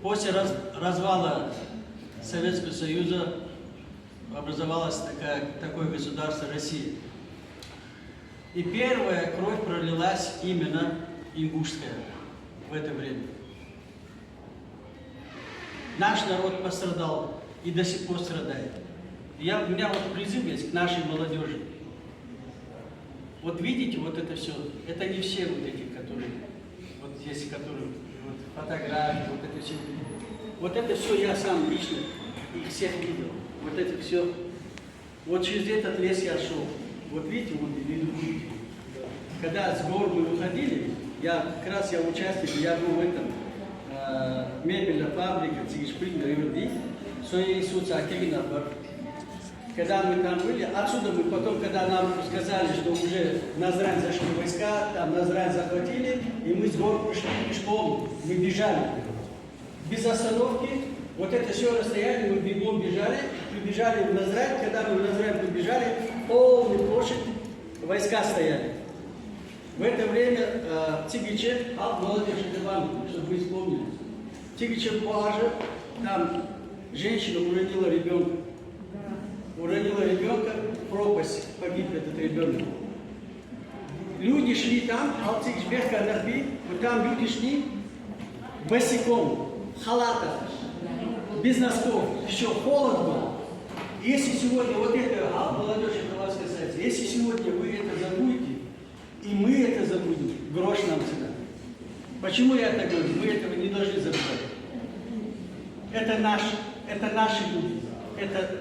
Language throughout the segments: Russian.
После развала Советского Союза образовалось такое государство Россия. И первая кровь пролилась именно ингушская в это время. Наш народ пострадал и до сих пор страдает. У меня вот призыв есть к нашей молодежи. Вот видите, вот это все, это не все вот эти, которые, вот здесь, которые, вот фотографии, вот это все. Вот это все я сам лично их всех видел. Вот это все. Вот через этот лес я шел. Вот видите, вот видите. Когда с гор мы выходили, как раз я участник, я был в этом мебельной фабрике, когда мы там были, отсюда мы потом, когда нам сказали, что уже Назрань зашли войска, там Назрань захватили, и мы с гор пошли пешком, мы бежали. Без остановки, вот это все расстояние, мы бегом бежали, прибежали в Назрань, когда мы в Назрань прибежали, полная площадь, войска стояли. В это время Тигиче, молодежь, это вам, чтобы вы вспомнили, Тигиче положил, там женщина уронила ребенка. Уронила ребенка, пропасть, погиб этот ребенок. Люди шли там, вот там люди шли босиком, в халатах, без носков, еще холодно. Если сегодня, вот это, молодежь, это вас касается, если сегодня вы это забудете, и мы это забудем, грош нам сюда. Почему я так говорю? Мы этого не должны забывать. Это наши люди.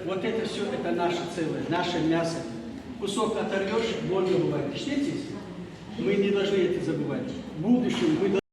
Вот это все, это наше целое, наше мясо. Кусок оторвешь, больно бывает. Чтите? Мы не должны это забывать. В будущем мы должны